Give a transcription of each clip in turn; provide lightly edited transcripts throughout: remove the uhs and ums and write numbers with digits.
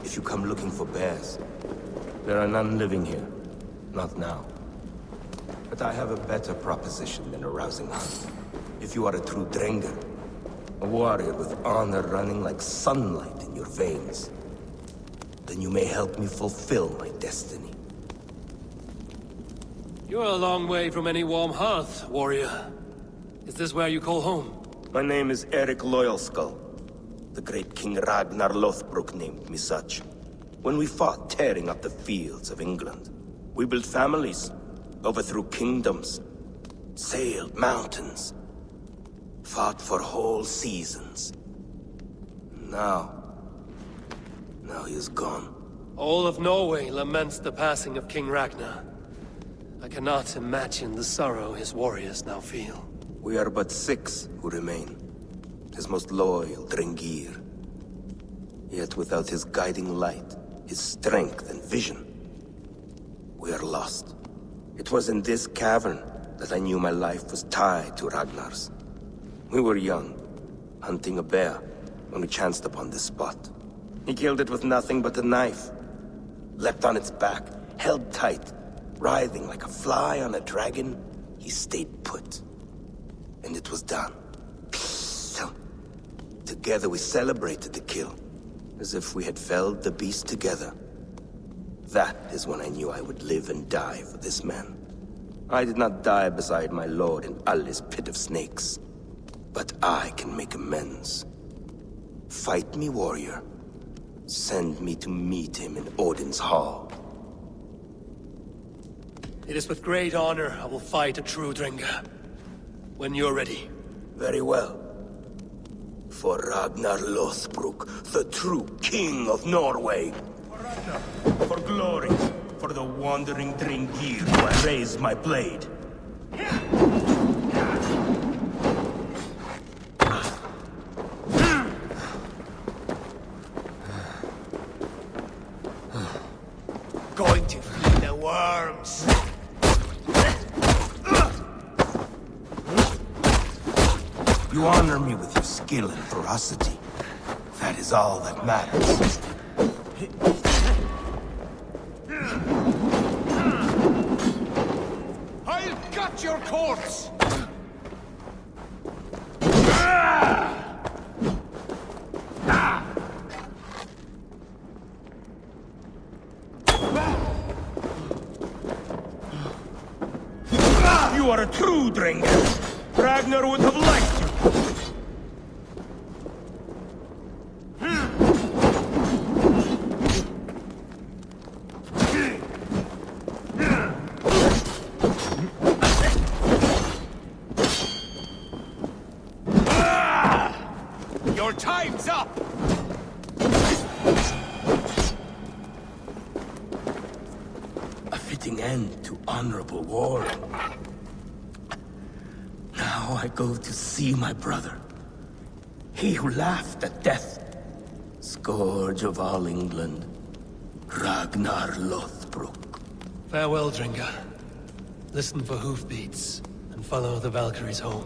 if you come looking for bears. There are none living here. Not now. But I have a better proposition than a rousing hunt. If you are a true Drengr, a warrior with honor running like sunlight in your veins, then you may help me fulfill my destiny. You're a long way from any warm hearth, warrior. Is this where you call home? My name is Erik Loyalskull. The great King Ragnar Lothbrok named me such. When we fought tearing up the fields of England, we built families, overthrew kingdoms, sailed mountains, fought for whole seasons. Now he is gone. All of Norway laments the passing of King Ragnar. I cannot imagine the sorrow his warriors now feel. We are but 6 who remain. His most loyal Drengir. Yet without his guiding light, his strength and vision, we are lost. It was in this cavern that I knew my life was tied to Ragnar's. We were young, hunting a bear, when we chanced upon this spot. He killed it with nothing but a knife. Leapt on its back, held tight, writhing like a fly on a dragon. He stayed put. And it was done. Together we celebrated the kill, as if we had felled the beast together. That is when I knew I would live and die for this man. I did not die beside my lord in Ali's pit of snakes. But I can make amends. Fight me, warrior. Send me to meet him in Odin's hall. It is with great honor I will fight a true Drengr. When you're ready. Very well. For Ragnar Lothbrok, the true king of Norway. For Ragnar. For glory. For the wandering Drengir who I raise my blade. Going to feed the worms. You honor me with your skill and ferocity. That is all that matters. I'll cut your corpse! You are a true Drengr. Ragnar would have liked you. Your time's up! A fitting end to honorable war. Now I go to see my brother. He who laughed at death. Scourge of all England. Ragnar Lothbrok. Farewell, Drengr. Listen for hoofbeats, and follow the Valkyries home.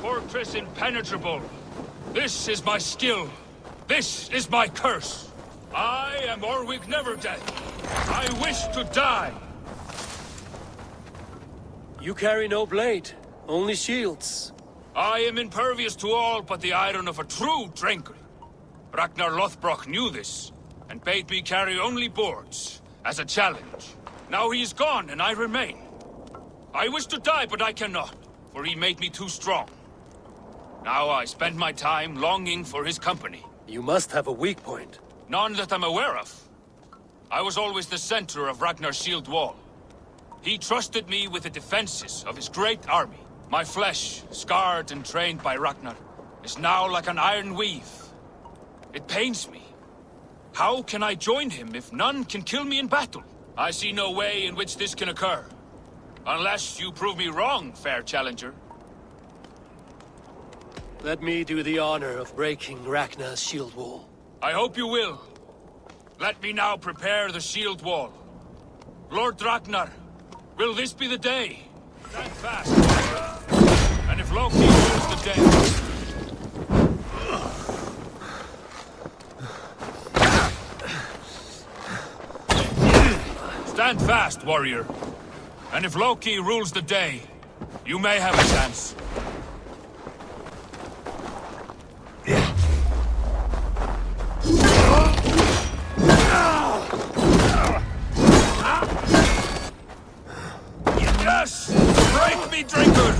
Fortress impenetrable. This is my skill. This is my curse. I am Orwig Neverdeath. I wish to die. You carry no blade, only shields. I am impervious to all but the iron of a true Drengr. Ragnar Lothbrok knew this, and bade me carry only boards, as a challenge. Now he is gone, and I remain. I wish to die, but I cannot, for he made me too strong. Now I spend my time longing for his company. You must have a weak point. None that I'm aware of. I was always the center of Ragnar's shield wall. He trusted me with the defenses of his great army. My flesh, scarred and trained by Ragnar, is now like an iron weave. It pains me. How can I join him if none can kill me in battle? I see no way in which this can occur. Unless you prove me wrong, fair challenger. Let me do the honor of breaking Ragnar's shield wall. I hope you will. Let me now prepare the shield wall. Lord Ragnar, will this be the day? Stand fast. And if Loki rules the day... Stand fast, warrior. And if Loki rules the day, you may have a chance. Yes! Break me, Drengir!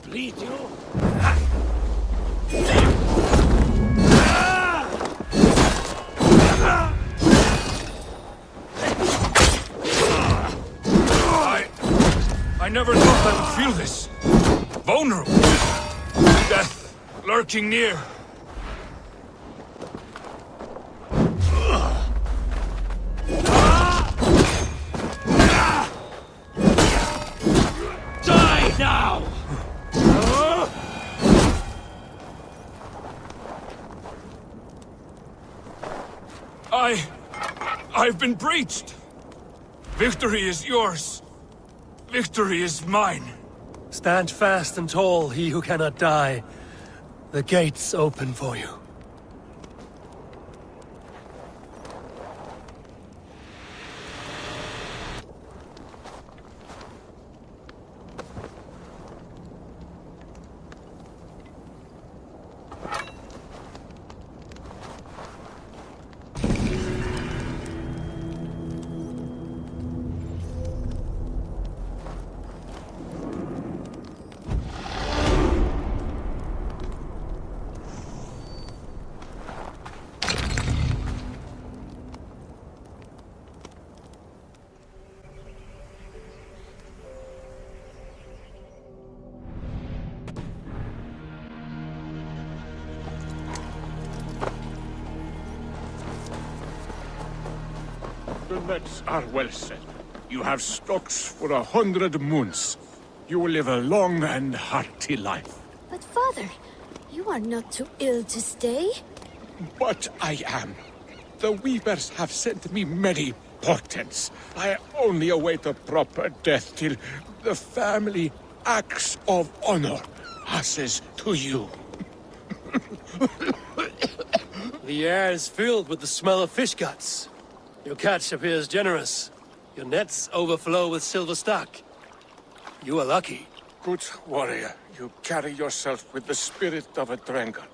Bleed you? I never thought I would feel this. Vulnerable. Death lurking near. Die now! I've been breached. Victory is yours. Victory is mine. Stand fast and tall, he who cannot die. The gates open for you. The nets are well set. You have stocks for 100 moons. You will live a long and hearty life. But father, you are not too ill to stay. But I am. The weavers have sent me many portents. I only await a proper death till the family axe of honor passes to you. The air is filled with the smell of fish guts. Your catch appears generous. Your nets overflow with silver stock. You are lucky. Good warrior, you carry yourself with the spirit of a Drengr.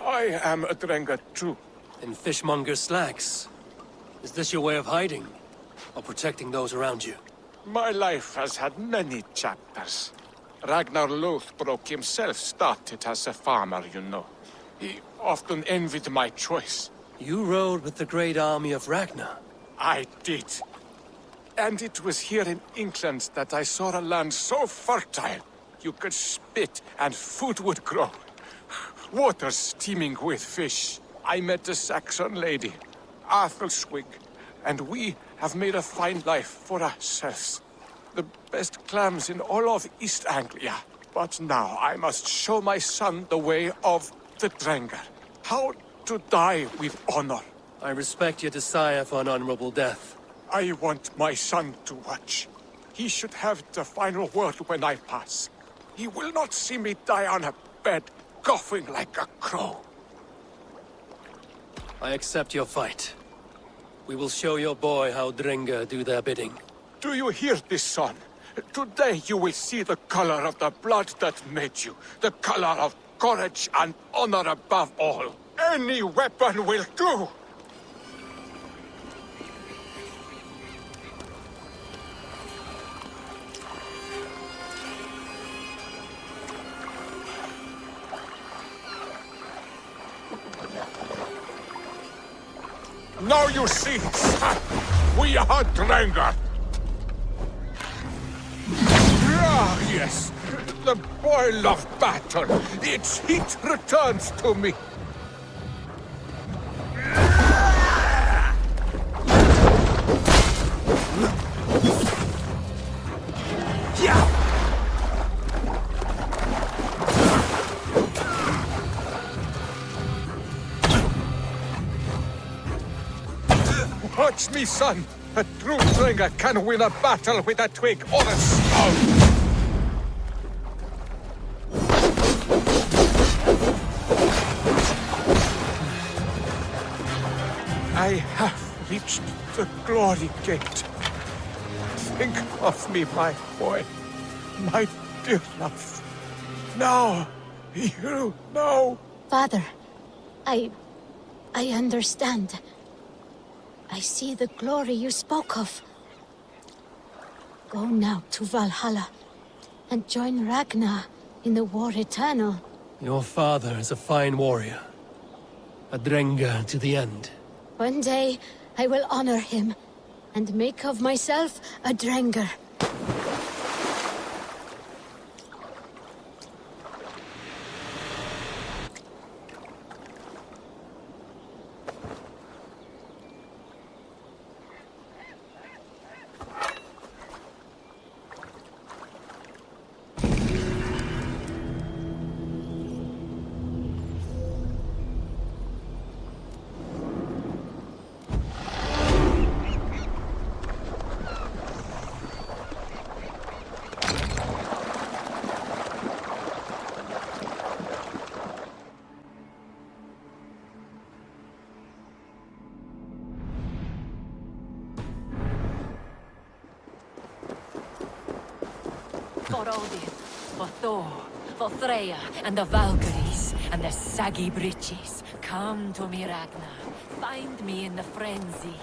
I am a Drengr too. In fishmonger's slacks. Is this your way of hiding? Or protecting those around you? My life has had many chapters. Ragnar Lothbrok himself started as a farmer, you know. He often envied my choice. You rode with the great army of Ragnar. I did. And it was here in England that I saw a land so fertile, you could spit and food would grow. Waters steaming with fish. I met a Saxon lady, Athelwig, and we have made a fine life for ourselves. The best clams in all of East Anglia. But now I must show my son the way of the Drengr. How to die with honor. I respect your desire for an honorable death. I want my son to watch. He should have the final word when I pass. He will not see me die on a bed, coughing like a crow. I accept your fight. We will show your boy how Drengr do their bidding. Do you hear this, son? Today you will see the color of the blood that made you. The color of courage and honor above all. Any weapon will do! Now you see, we are Drengr. Ah, yes, the boil of battle. Its heat returns to me. Watch me, son. A true Drengr can win a battle with a twig or a stone. I have reached the glory gate. Think of me, my boy. My dear love. Now, you know. Father, I understand. I see the glory you spoke of. Go now to Valhalla and join Ragnar in the war eternal. Your father is a fine warrior. A Drengr to the end. One day, I will honor him and make of myself a Drengr. For Odin, for Thor, for Freya, and the Valkyries, and the saggy breeches. Come to me, Ragnar. Find me in the frenzy.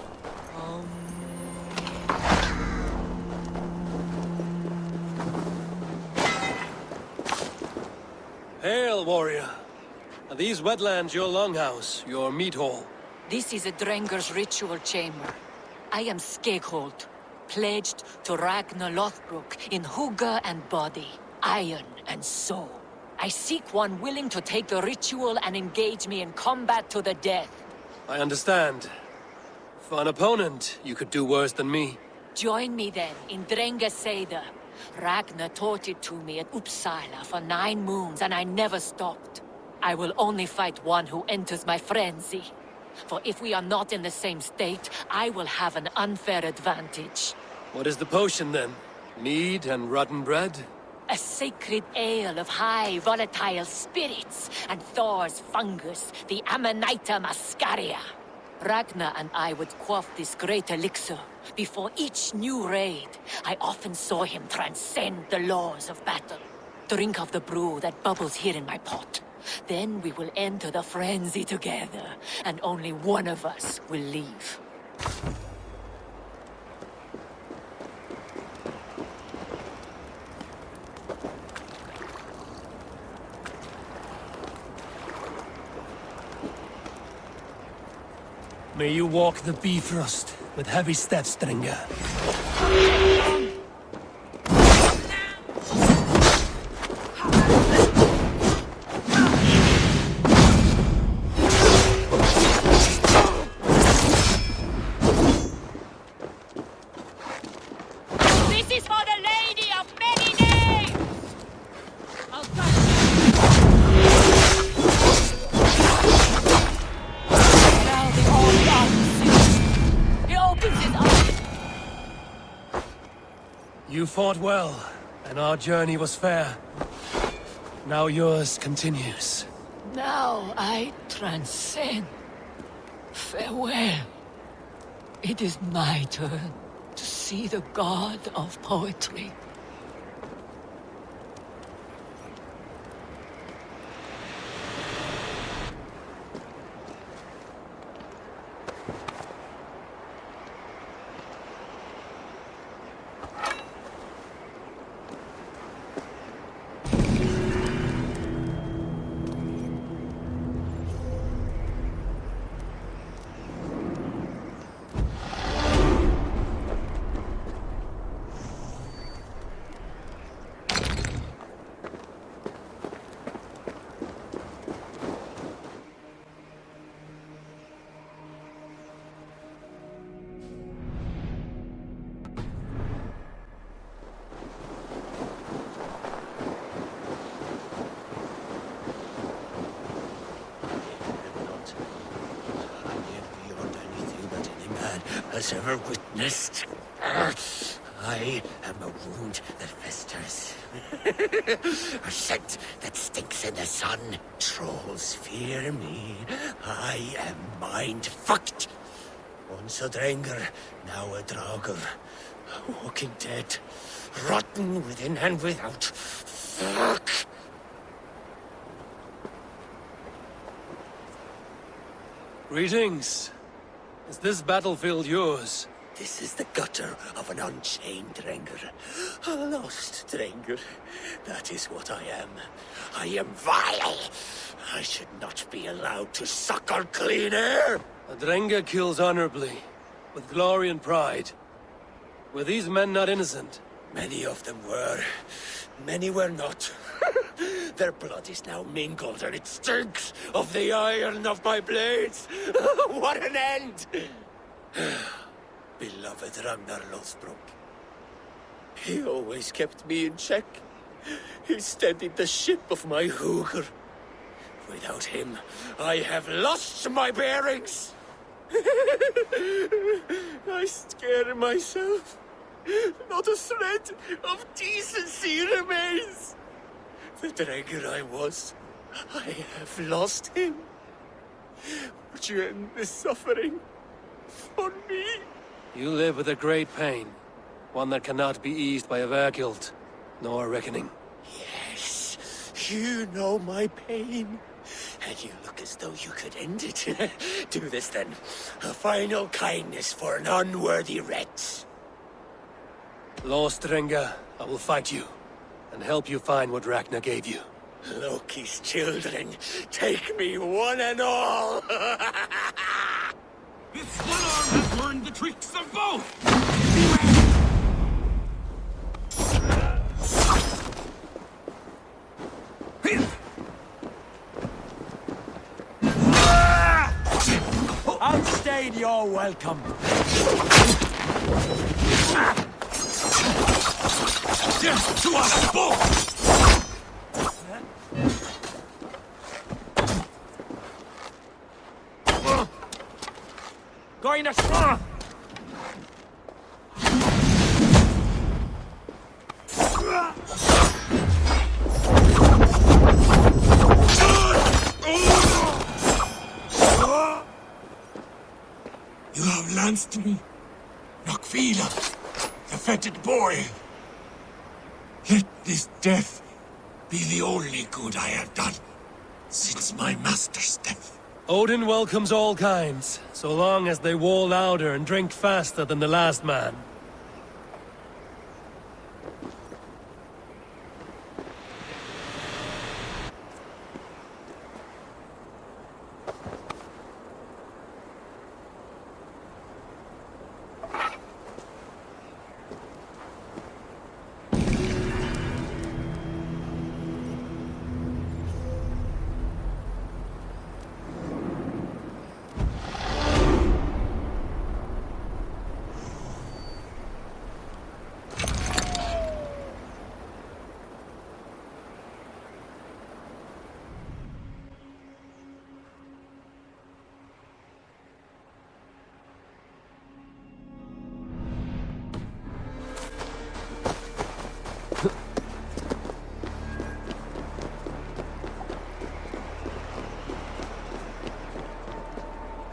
Hail, warrior. Are these wetlands your longhouse, your meat hall? This is a Drengrs ritual chamber. I am Skegjold, pledged to Ragnar Lothbrok in hugger and body, iron and soul. I seek one willing to take the ritual and engage me in combat to the death. I understand. For an opponent, you could do worse than me. Join me then in Drengiligr. Ragnar taught it to me at Uppsala for 9 moons, and I never stopped. I will only fight one who enters my frenzy. For if we are not in the same state, I will have an unfair advantage. What is the potion, then? Mead and rotten bread? A sacred ale of high volatile spirits, and Thor's fungus, the Amanita muscaria. Ragnar and I would quaff this great elixir. Before each new raid, I often saw him transcend the laws of battle. Drink of the brew that bubbles here in my pot. Then we will enter the frenzy together, and only one of us will leave. May you walk the Bifrost with heavy steps, Drengr. This is for the lady of many names! I'll touch Now the old God he opens his eyes. You fought well, and our journey was fair. Now yours continues. Now I transcend. Farewell. It is my turn to see the god of poetry has ever witnessed. I am a wound that festers. A scent that stinks in the sun. Trolls fear me. I am mind-fucked. Once a Drengr, now a Dagger. A walking dead. Rotten within and without. Fuck! Greetings. Is this battlefield yours? This is the gutter of an unchained Drengr. A lost Drengr. That is what I am. I am vile. I should not be allowed to suck on clean air. A Drengr kills honorably, with glory and pride. Were these men not innocent? Many of them were. Many were not. Their blood is now mingled, and it stinks of the iron of my blades. What an end! Beloved Ragnar Lothbrok. He always kept me in check. He steadied the ship of my hooker. Without him, I have lost my bearings. I scare myself. Not a thread of decency remains. The Drengr I was, I have lost him. Would you end this suffering for me? You live with a great pain, one that cannot be eased by a Vergild, nor a reckoning. Yes, you know my pain. And you look as though you could end it. Do this then. A final kindness for an unworthy wretch. Lost Drengr, I will fight you, and help you find what Ragnar gave you. Loki's children, take me one and all! This one arm has learned the tricks of both! Outstayed your welcome. Just to us both! Going to... You have lanced me, Nokkfylla, the fetid boy. Let this death be the only good I have done since my master's death. Odin welcomes all kinds, so long as they war louder and drink faster than the last man.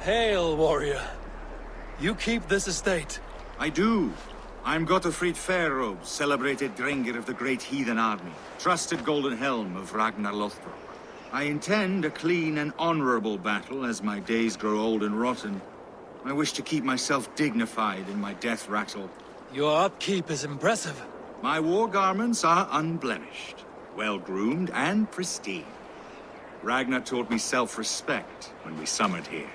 Hail, warrior. You keep this estate. I do. I'm Gotafrid Fairrobes, celebrated Drengir of the great heathen army, trusted golden helm of Ragnar Lothbrok. I intend a clean and honorable battle as my days grow old and rotten. I wish to keep myself dignified in my death rattle. Your upkeep is impressive. My war garments are unblemished, well-groomed and pristine. Ragnar taught me self-respect when we summoned here.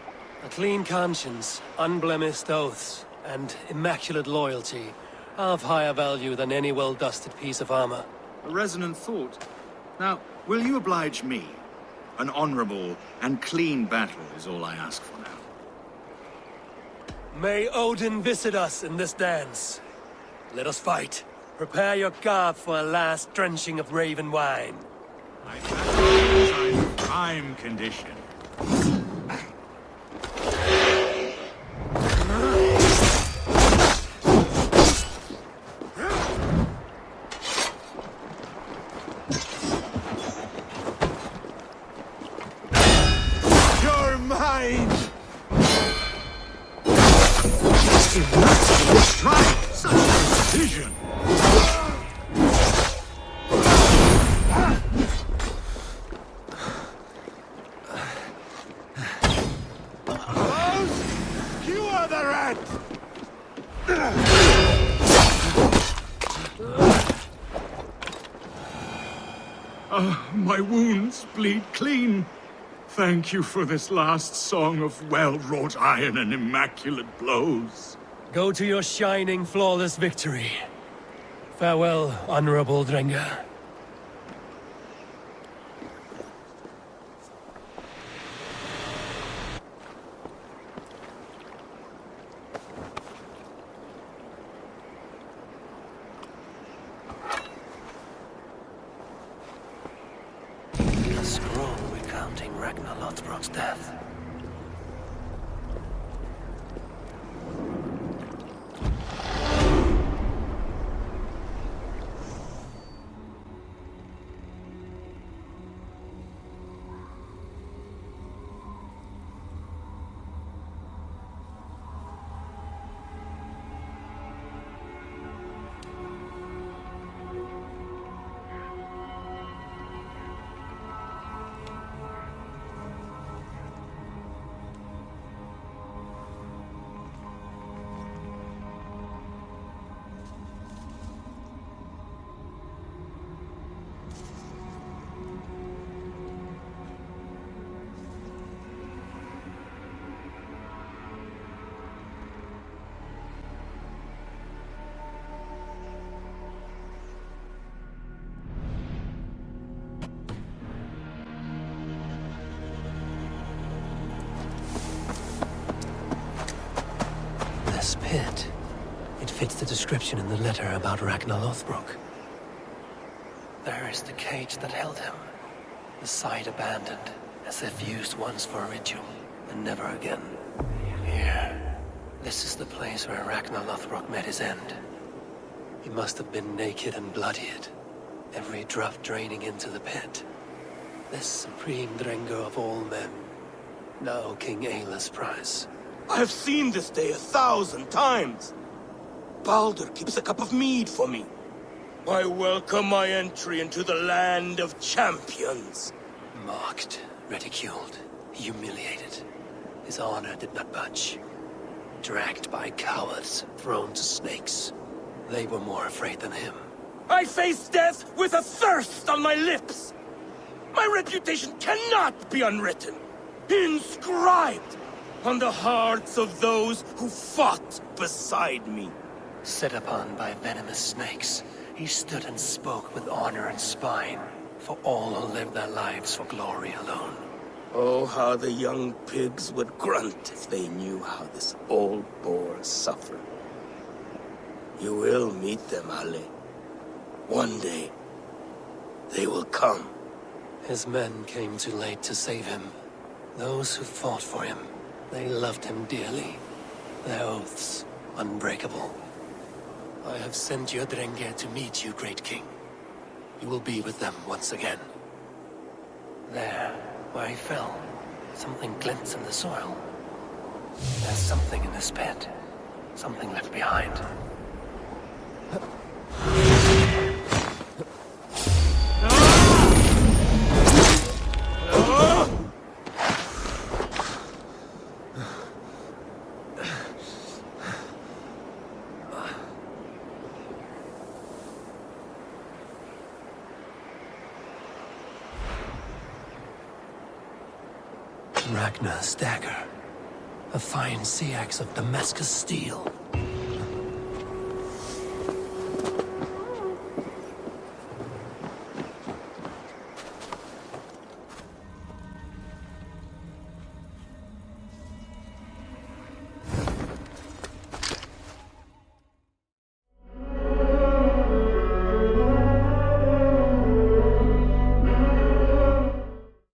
A clean conscience, unblemished oaths, and immaculate loyalty are of higher value than any well-dusted piece of armor. A resonant thought. Now, will you oblige me? An honorable and clean battle is all I ask for now. May Odin visit us in this dance. Let us fight. Prepare your garb for a last drenching of raven wine. My battle is on prime condition. Impossible strike! Such precision! You are the rat! My wounds bleed clean. Thank you for this last song of well-wrought iron and immaculate blows. Go to your shining, flawless victory. Farewell, honorable Drengr. A scroll recounting Ragnar Lothbrok's death. This pit. It fits the description in the letter about Ragnar Lothbrok. There is the cage that held him. The site abandoned, as if used once for a ritual, and never again. Here. This is the place where Ragnar Lothbrok met his end. He must have been naked and bloodied, every drop draining into the pit. This supreme Drengir of all men, now King Ayla's prize. I have seen this day 1,000 times. Baldur keeps a cup of mead for me. I welcome my entry into the land of champions. Mocked, ridiculed, humiliated. His honor did not budge. Dragged by cowards, thrown to snakes. They were more afraid than him. I face death with a thirst on my lips. My reputation cannot be unwritten. Inscribed on the hearts of those who fought beside me. Set upon by venomous snakes, he stood and spoke with honor and spine, for all who lived their lives for glory alone. Oh, how the young pigs would grunt if they knew how this old boar suffered. You will meet them, Ale. One day, they will come. His men came too late to save him. Those who fought for him, they loved him dearly. Their oaths, unbreakable. I have sent your Drengir to meet you, great king. You will be with them once again. There, where he fell, something glints in the soil. There's something in this pit. Something left behind. Ragnar's dagger. A fine sea axe of Damascus steel.